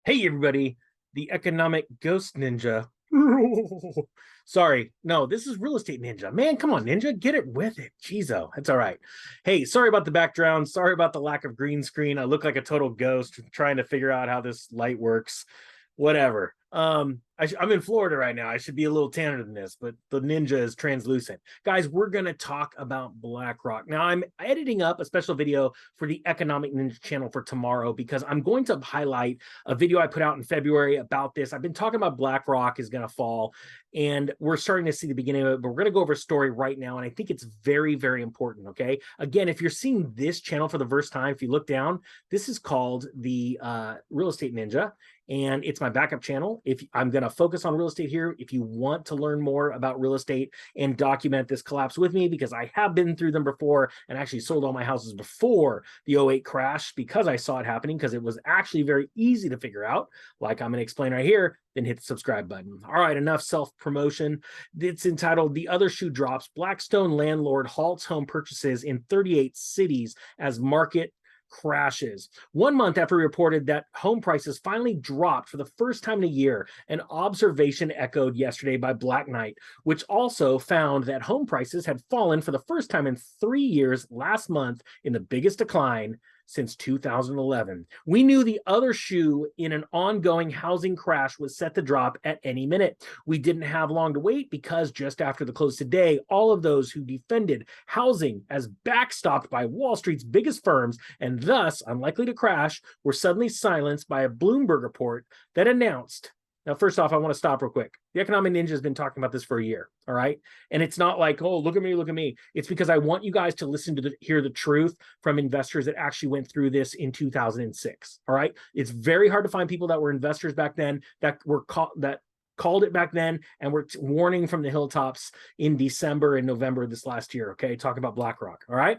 Hey, everybody, the economic ghost ninja. Sorry, no, this is real estate ninja. Man, come on, ninja, get it with it. Jeez, it's all right. Hey, sorry about the background. Sorry about the lack of green screen. I look like a total ghost trying to figure out how this light works. Whatever. I'm in Florida right now. I should be a little tanner than this, but the ninja is translucent. Guys, we're going to talk about BlackRock. Now, I'm editing up a special video for the Economic Ninja channel for tomorrow because I'm going to highlight a video I put out in February about this. I've been talking about BlackRock is going to fall, and we're starting to see the beginning of it, but we're going to go over a story right now, and I think it's very, very important, okay? Again, if you're seeing this channel for the first time, if you look down, this is called the Real Estate Ninja, and it's my backup channel. If I'm going to focus on real estate here, if you want to learn more about real estate and document this collapse with me, because I have been through them before and actually sold all my houses before the '08 crash because I saw it happening, because it was actually very easy to figure out, like I'm going to explain right here, then hit the subscribe button. All right, enough self-promotion. It's entitled The Other Shoe Drops. Blackstone Landlord Halts Home Purchases in 38 Cities as Market Crashes. 1 month after we reported that home prices finally dropped for the first time in a year, an observation echoed yesterday by Black Knight, which also found that home prices had fallen for the first time in 3 years last month, in the biggest decline since 2011. We knew the other shoe in an ongoing housing crash was set to drop at any minute. We didn't have long to wait, because just after the close today, all of those who defended housing as backstopped by Wall Street's biggest firms and thus unlikely to crash were suddenly silenced by a Bloomberg report that announced. Now, first off, I want to stop real quick. The Economic Ninja has been talking about this for a year, all right? And it's not like, oh, look at me, look at me. It's because I want you guys to listen to hear the truth from investors that actually went through this in 2006, all right? It's very hard to find people that were investors back then that called it back then and were warning from the hilltops in December and November of this last year, okay? Talk about BlackRock, all right?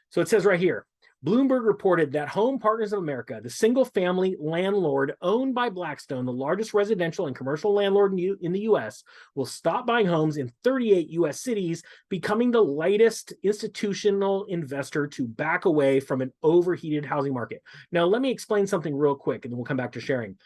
So it says right here, Bloomberg reported that Home Partners of America, the single-family landlord owned by Blackstone, the largest residential and commercial landlord in the U.S., will stop buying homes in 38 U.S. cities, becoming the latest institutional investor to back away from an overheated housing market. Now, let me explain something real quick, and then we'll come back to sharing.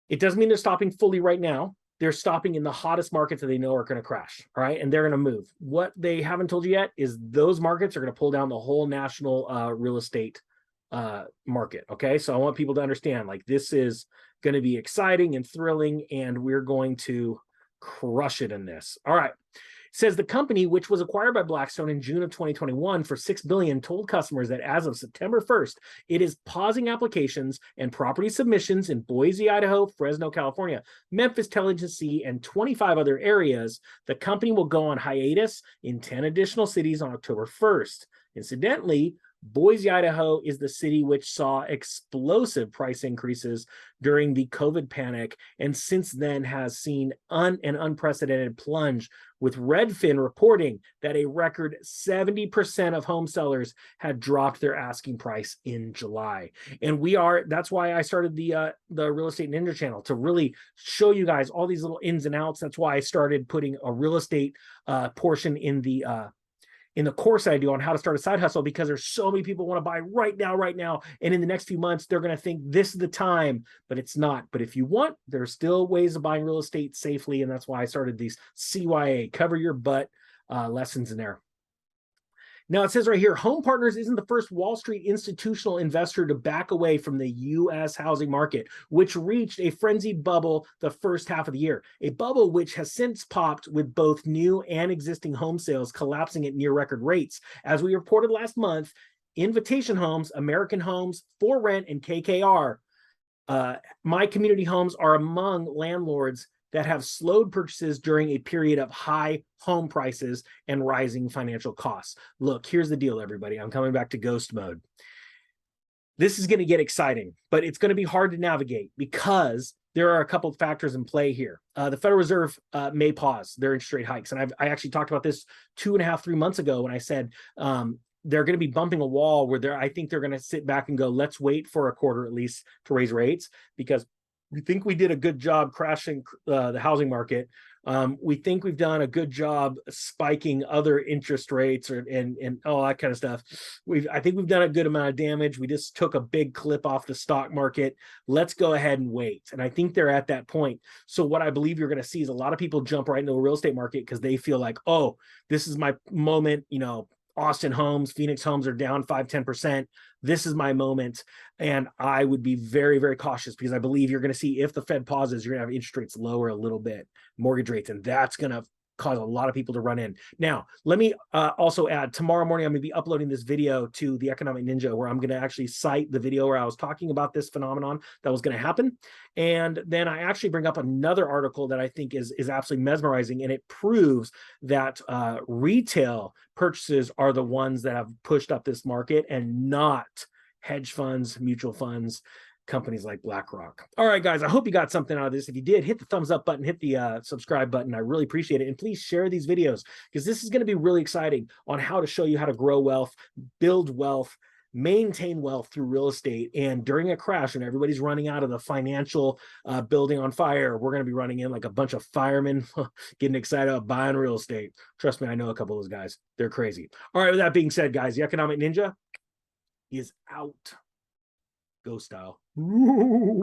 It doesn't mean they're stopping fully right now. They're stopping in the hottest markets that they know are going to crash, all right? And they're going to move. What they haven't told you yet is those markets are going to pull down the whole national real estate market, okay? So I want people to understand, like, this is going to be exciting and thrilling, and we're going to crush it in this. All right. Says the company, which was acquired by Blackstone in June of 2021 for $6 billion, told customers that as of September 1st, it is pausing applications and property submissions in Boise, Idaho, Fresno, California, Memphis, Tennessee, and 25 other areas. The company will go on hiatus in 10 additional cities on October 1st. Incidentally, Boise, Idaho is the city which saw explosive price increases during the COVID panic, and since then has seen an unprecedented plunge, with Redfin reporting that a record 70% of home sellers had dropped their asking price in July. And that's why I started the Real Estate Ninja channel, to really show you guys all these little ins and outs. That's why I started putting a real estate portion in the course I do on how to start a side hustle, because there's so many people want to buy right now. And in the next few months, they're going to think this is the time, but it's not. But if you want, there's still ways of buying real estate safely. And that's why I started these CYA, cover your butt lessons in there. Now, it says right here, Home Partners isn't the first Wall Street institutional investor to back away from the U.S. housing market, which reached a frenzied bubble the first half of the year. A bubble which has since popped, with both new and existing home sales collapsing at near record rates. As we reported last month, Invitation Homes, American Homes, For Rent, and KKR, My Community Homes, are among landlords that have slowed purchases during a period of high home prices and rising financial costs. Look, here's the deal, everybody. I'm coming back to ghost mode. This is going to get exciting, but it's going to be hard to navigate, because there are a couple of factors in play here. The Federal Reserve may pause their interest rate hikes. And I actually talked about this 2.5, 3 months ago when I said they're going to be bumping a wall where I think they're going to sit back and go, let's wait for a quarter at least to raise rates, because We think we did a good job crashing the housing market. We think we've done a good job spiking other interest rates and all that kind of stuff. I think we've done a good amount of damage. We just took a big clip off the stock market. Let's go ahead and wait. And I think they're at that point. So what I believe you're going to see is a lot of people jump right into the real estate market because they feel like, oh, this is my moment. You know, Austin homes, Phoenix homes are down 5-10%. This is my moment. And I would be very, very cautious because I believe you're going to see if the Fed pauses, you're going to have interest rates lower a little bit, mortgage rates, and that's going to cause a lot of people to run in. Now, let me also add, tomorrow morning, I'm going to be uploading this video to the Economic Ninja where I'm going to actually cite the video where I was talking about this phenomenon that was going to happen. And then I actually bring up another article that I think is absolutely mesmerizing, and it proves that retail purchases are the ones that have pushed up this market and not hedge funds, mutual funds, companies like BlackRock. All right, guys, I hope you got something out of this. If you did, hit the thumbs up button, hit the subscribe button. I really appreciate it. And please share these videos because this is going to be really exciting on how to show you how to grow wealth, build wealth, maintain wealth through real estate. And during a crash, when everybody's running out of the financial building on fire, we're going to be running in like a bunch of firemen getting excited about buying real estate. Trust me, I know a couple of those guys. They're crazy. All right, with that being said, guys, the Economic Ninja is out. Go style.